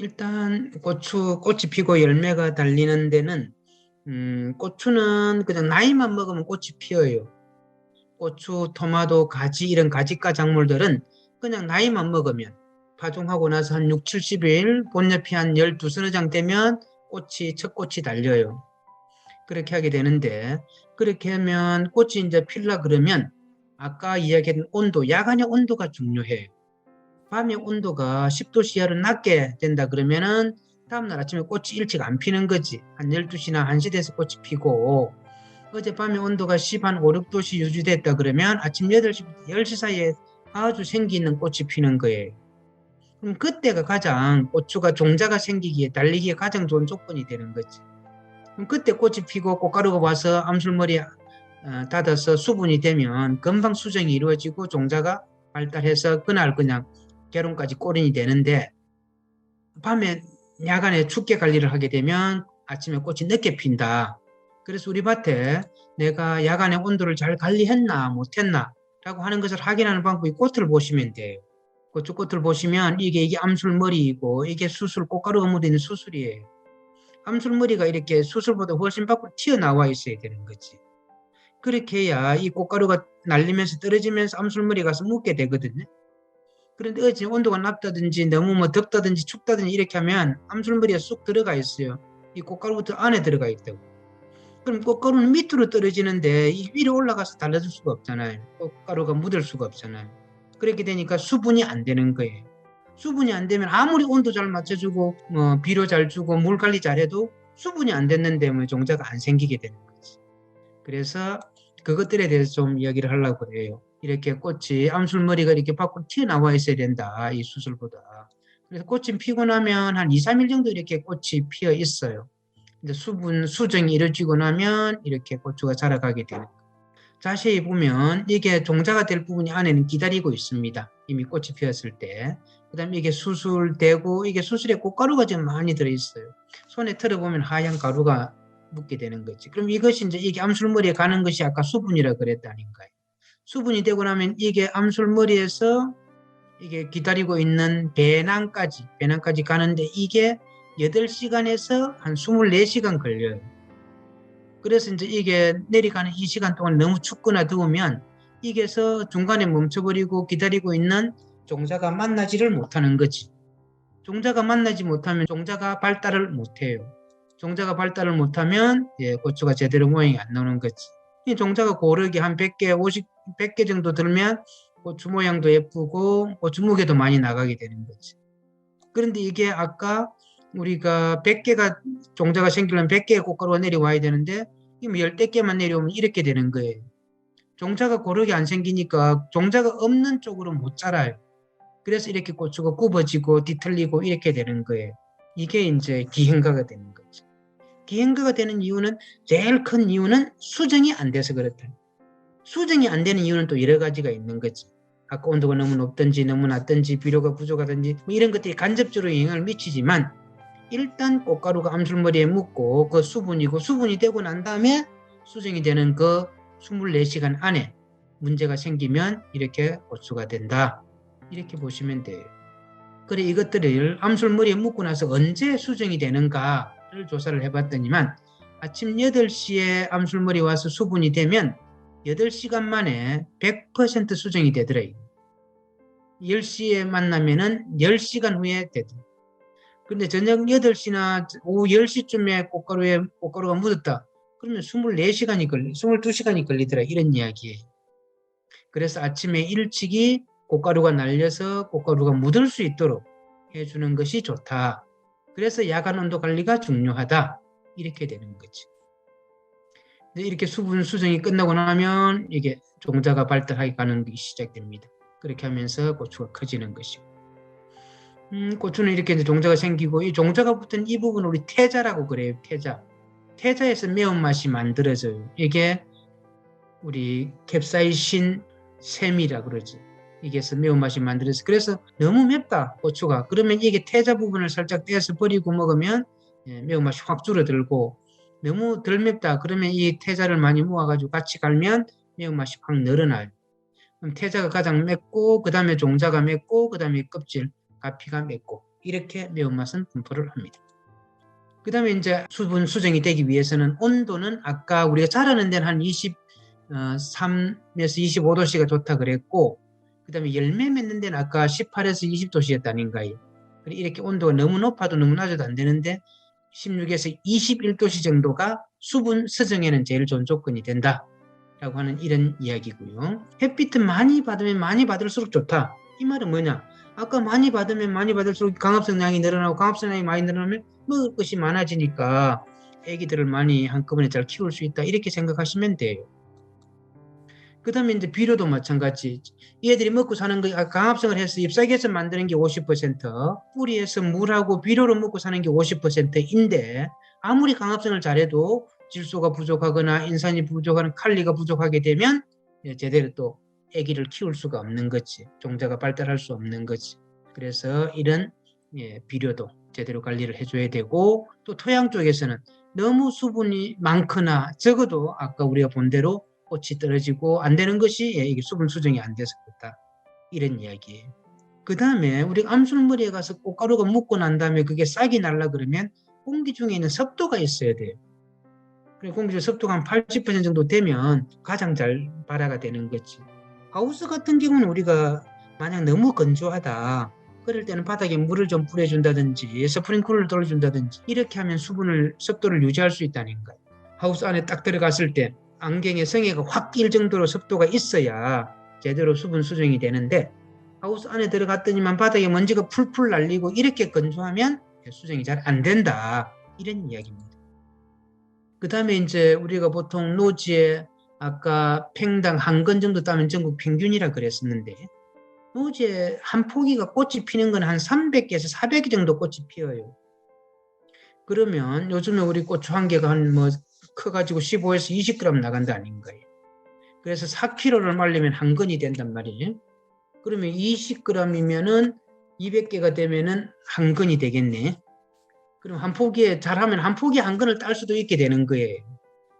일단 꽃이 피고 열매가 달리는 데는 고추는 그냥 나이만 먹으면 꽃이 피어요. 고추, 토마토, 가지 이런 가지과 작물들은 그냥 나이만 먹으면 파종하고 나서 한 6, 70일 본잎이 한 12서너 장 되면 첫 꽃이 달려요. 그렇게 하게 되는데 그렇게 하면 꽃이 이제 필라 그러면 아까 이야기한 온도, 야간의 온도가 중요해요. 밤의 온도가 10도 이하로 낮게 된다 그러면은 다음날 아침에 꽃이 일찍 안 피는 거지. 한 12시나 1시 돼서 꽃이 피고 어젯밤에 온도가 10, 한 5, 6도씨 유지됐다 그러면 아침 8시부터 10시 사이에 아주 생기 있는 꽃이 피는 거예요. 그럼 그때가 가장 고추가 종자가 생기기에 달리기에 가장 좋은 조건이 되는 거지. 그럼 그때 꽃이 피고 꽃가루가 와서 암술머리에 닫아서 수분이 되면 금방 수정이 이루어지고 종자가 발달해서 그날 그냥 개론까지 꼬린이 되는데 밤에 야간에 춥게 관리를 하게 되면 아침에 꽃이 늦게 핀다. 그래서 우리 밭에 내가 야간에 온도를 잘 관리했나 못했나 라고 하는 것을 확인하는 방법이 꽃을 보시면 돼요. 고추꽃을 보시면 이게 암술머리이고 이게 수술, 꽃가루가 묻어있는 수술이에요. 암술머리가 이렇게 수술보다 훨씬 밖으로 튀어나와 있어야 되는 거지. 그렇게 해야 이 꽃가루가 날리면서 떨어지면서 암술머리가 가서 묻게 되거든요. 그런데 어제 온도가 낮다든지 너무 뭐 덥다든지 춥다든지 이렇게 하면 암술머리가 쑥 들어가 있어요. 이 꽃가루부터 안에 들어가 있다고. 그럼 꽃가루는 밑으로 떨어지는데 이 위로 올라가서 달라질 수가 없잖아요. 꽃가루가 묻을 수가 없잖아요. 그렇게 되니까 수분이 안 되는 거예요. 수분이 안 되면 아무리 온도 잘 맞춰주고 뭐 비료 잘 주고 물 관리 잘해도 수분이 안 됐는데 뭐 종자가 안 생기게 되는 거지. 그래서 그것들에 대해서 좀 이야기를 하려고 그래요. 이렇게 꽃이 암술머리가 이렇게 밖으로 튀어나와 있어야 된다. 이 수술보다. 그래서 꽃이 피고 나면 한 2, 3일 정도 이렇게 꽃이 피어 있어요. 이제 수정이 이루어지고 나면 이렇게 고추가 자라가게 되는 거예요. 자세히 보면 이게 종자가 될 부분이 안에는 기다리고 있습니다. 이미 꽃이 피었을 때. 그 다음에 이게 수술되고 이게 수술에 꽃가루가 좀 많이 들어있어요. 손에 털어보면 하얀 가루가 묻게 되는 거지. 그럼 이것이 이제 이게 암술머리에 가는 것이 아까 수분이라 그랬다니까요. 수분이 되고 나면 이게 암술머리에서 이게 기다리고 있는 배낭까지 가는데 이게 8시간에서 한 24시간 걸려요. 그래서 이제 이게 내려가는 이 시간 동안 너무 춥거나 더우면 이게서 중간에 멈춰버리고 기다리고 있는 종자가 만나지를 못하는 거지. 종자가 만나지 못하면 종자가 발달을 못해요. 종자가 발달을 못하면 고추가 제대로 모양이 안 나오는 거지. 이 종자가 고르게 한 100개, 100개 정도 들면 고추 모양도 예쁘고 고추 무게도 많이 나가게 되는 거지. 그런데 이게 아까 우리가 100개가 종자가 생기려면 100개의 꽃가루가 내려와야 되는데 10개만 내려오면 이렇게 되는 거예요. 종자가 고르게 안 생기니까 종자가 없는 쪽으로 못 자라요. 그래서 이렇게 고추가 굽어지고 뒤틀리고 이렇게 되는 거예요. 이게 이제 기형가가 되는 거죠. 기형가가 되는 이유는 제일 큰 이유는 수정이 안 돼서 그렇다. 수정이 안 되는 이유는 또 여러 가지가 있는 거지. 아까 온도가 너무 높든지 너무 낮든지 비료가 부족하든지 뭐 이런 것들이 간접적으로 영향을 미치지만 일단 꽃가루가 암술머리에 묻고 그 수분이 되고 난 다음에 수정이 되는 그 24시간 안에 문제가 생기면 이렇게 고추가 된다. 이렇게 보시면 돼요. 그래 이것들을 암술머리에 묻고 나서 언제 수정이 되는가를 조사를 해봤더니만 아침 8시에 암술머리 와서 수분이 되면 8시간 만에 100% 수정이 되더래요. 10시에 만나면은 10시간 후에 되더래요. 근데 저녁 8시나 오후 10시쯤에 꽃가루가 묻었다. 그러면 22시간이 걸리더라. 이런 이야기예요. 그래서 아침에 일찍이 꽃가루가 날려서 꽃가루가 묻을 수 있도록 해주는 것이 좋다. 그래서 야간 온도 관리가 중요하다. 이렇게 되는 거지. 이렇게 수분 수정이 끝나고 나면 이게 종자가 발달하게 가는 게 시작됩니다. 그렇게 하면서 고추가 커지는 것이고. 고추는 이렇게 이제 종자가 생기고 이 종자가 붙은 이 부분을 우리 태자라고 그래요. 태자에서 매운맛이 만들어져요. 이게 우리 캡사이신 샘이라 그러지. 이게서 매운맛이 만들어서 그래서 너무 맵다 고추가 그러면 이게 태자 부분을 살짝 떼서 버리고 먹으면 매운맛이 확 줄어들고 너무 덜 맵다 그러면 이 태자를 많이 모아가지고 같이 갈면 매운맛이 확 늘어나요. 그럼 태자가 가장 맵고 그 다음에 종자가 맵고 그 다음에 껍질 가피가 맵고 이렇게 매운맛은 분포를 합니다. 그 다음에 이제 수분 수정이 되기 위해서는 온도는 아까 우리가 자라는 데는 한 23에서 25도씨가 좋다 그랬고, 그 다음에 열매 맺는 데는 아까 18에서 20도씨였다 아닌가요? 이렇게 온도가 너무 높아도 너무 낮아도 안 되는데 16에서 21도씨 정도가 수분 수정에는 제일 좋은 조건이 된다 라고 하는 이런 이야기고요. 햇빛은 많이 받으면 많이 받을수록 좋다. 이 말은 뭐냐? 아까 많이 받으면 많이 받을수록 광합성량이 늘어나고 광합성량이 많이 늘어나면 먹을 것이 많아지니까 애기들을 많이 한꺼번에 잘 키울 수 있다. 이렇게 생각하시면 돼요. 그 다음에 이제 비료도 마찬가지. 얘들이 먹고 사는 거 광합성을 해서 잎사귀에서 만드는 게 50%, 뿌리에서 물하고 비료로 먹고 사는 게 50%인데 아무리 광합성을 잘해도 질소가 부족하거나 인산이 부족하거나 칼리가 부족하게 되면 제대로 또 아기를 키울 수가 없는 거지. 종자가 발달할 수 없는 거지. 그래서 이런 비료도 제대로 관리를 해줘야 되고, 또 토양 쪽에서는 너무 수분이 많거나 적어도 아까 우리가 본 대로 꽃이 떨어지고 안 되는 것이 이게 수분 수정이 안 돼서 그렇다. 이런 이야기예요. 그 다음에 우리가 암술머리에 가서 꽃가루가 묻고 난 다음에 그게 싹이 날라 그러면 공기 중에 있는 습도가 있어야 돼요. 그리고 공기 중 습도가 한 80% 정도 되면 가장 잘 발화가 되는 거지. 하우스 같은 경우는 우리가 만약 너무 건조하다, 그럴 때는 바닥에 물을 좀 뿌려준다든지 스프링클러를 돌려준다든지 이렇게 하면 습도를 유지할 수 있다는 거예요. 하우스 안에 딱 들어갔을 때 안경에 성에가 확 낄 정도로 습도가 있어야 제대로 수분 수정이 되는데, 하우스 안에 들어갔더니만 바닥에 먼지가 풀풀 날리고 이렇게 건조하면 수정이 잘 안 된다. 이런 이야기입니다. 그 다음에 이제 우리가 보통 노지에 아까 팽당 한 건 정도 따면 전국 평균이라 그랬었는데, 노지에 한 포기가 꽃이 피는 건 한 300개에서 400개 정도 꽃이 피어요. 그러면 요즘에 우리 고추 한 개가 한 커가지고 15에서 20g 나간다 아닌가요? 그래서 4kg를 말리면 한 건이 된단 말이에요. 그러면 20g이면은 200개가 되면은 한 건이 되겠네. 그럼 한 포기에 잘하면 한 포기에 한 건을 딸 수도 있게 되는 거예요.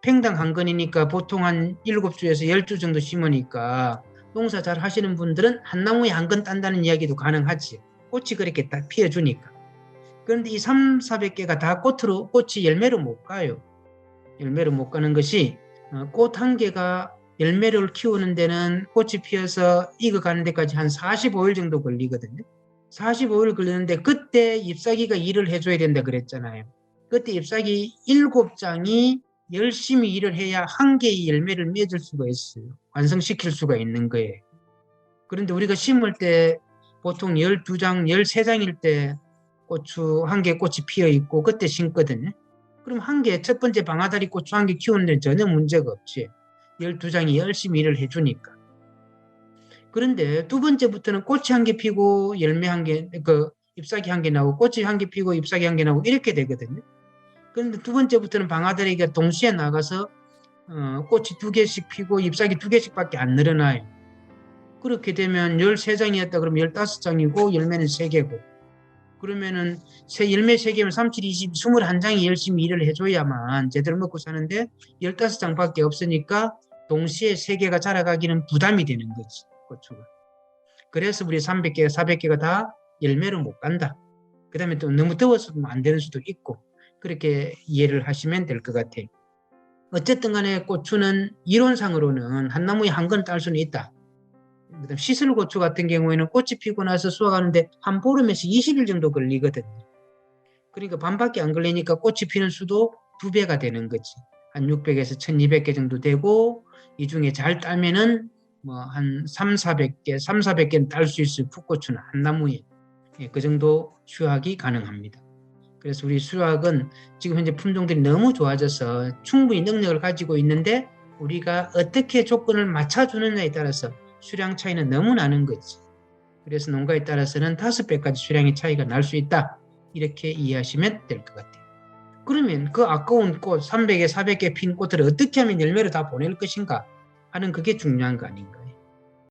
팽당 한 건이니까 보통 한 7주에서 10주 정도 심으니까 농사 잘 하시는 분들은 한 나무에 한 건 딴다는 이야기도 가능하지. 꽃이 그렇게 딱 피어주니까. 그런데 이 300~400개가 다 꽃이 열매로 못 가요. 열매로 못 가는 것이 꽃 한 개가 열매를 키우는 데는 꽃이 피어서 익어가는 데까지 한 45일 정도 걸리거든요. 45일 걸리는데 그때 잎사귀가 일을 해줘야 된다 그랬잖아요. 그때 잎사귀 7장이 열심히 일을 해야 한 개의 열매를 맺을 수가 있어요. 완성시킬 수가 있는 거예요. 그런데 우리가 심을 때 보통 12장, 13장일 때 고추 한 개 꽃이 피어 있고 그때 심거든요. 그럼 한 개, 첫 번째 방아다리 고추 한 개 키우는 데는 전혀 문제가 없지. 12장이 열심히 일을 해주니까. 그런데 두 번째부터는 꽃이 한 개 피고 열매 한 개, 잎사귀 한 개 나오고 꽃이 한 개 피고 잎사귀 한 개 나오고 이렇게 되거든요. 그런데 두 번째부터는 방아다리가 동시에 나가서 꽃이 2개씩 피고 잎사귀 2개씩밖에 안 늘어나요. 그렇게 되면 13장이었다 그러면 15장이고 열매는 3개고, 그러면은 열매 3개면 3, 7, 20, 21장이 열심히 일을 해줘야만 제대로 먹고 사는데 15장밖에 없으니까 동시에 3개가 자라가기는 부담이 되는 거지, 고추가. 그래서 우리 300개가 400개가 다 열매로 못 간다. 그 다음에 또 너무 더워서 안 되는 수도 있고, 그렇게 이해를 하시면 될 것 같아요. 어쨌든 간에 고추는 이론상으로는 한 나무에 한 건 딸 수는 있다. 그다음 시슬고추 같은 경우에는 꽃이 피고 나서 수확하는데 한 보름에서 20일 정도 걸리거든요. 그러니까 반밖에 안 걸리니까 꽃이 피는 수도 2배가 되는 거지. 한 600에서 1200개 정도 되고, 이 중에 잘 따면은 한 300~400개는 딸 수 있어요. 풋고추는 한 나무에. 그 정도 수확이 가능합니다. 그래서 우리 수확은 지금 현재 품종들이 너무 좋아져서 충분히 능력을 가지고 있는데 우리가 어떻게 조건을 맞춰주느냐에 따라서 수량 차이는 너무 나는 거지. 그래서 농가에 따라서는 5배까지 수량의 차이가 날 수 있다. 이렇게 이해하시면 될 것 같아요. 그러면 그 아까운 꽃 300개, 400개 핀 꽃을 어떻게 하면 열매를 다 보낼 것인가 하는 그게 중요한 거 아닌가.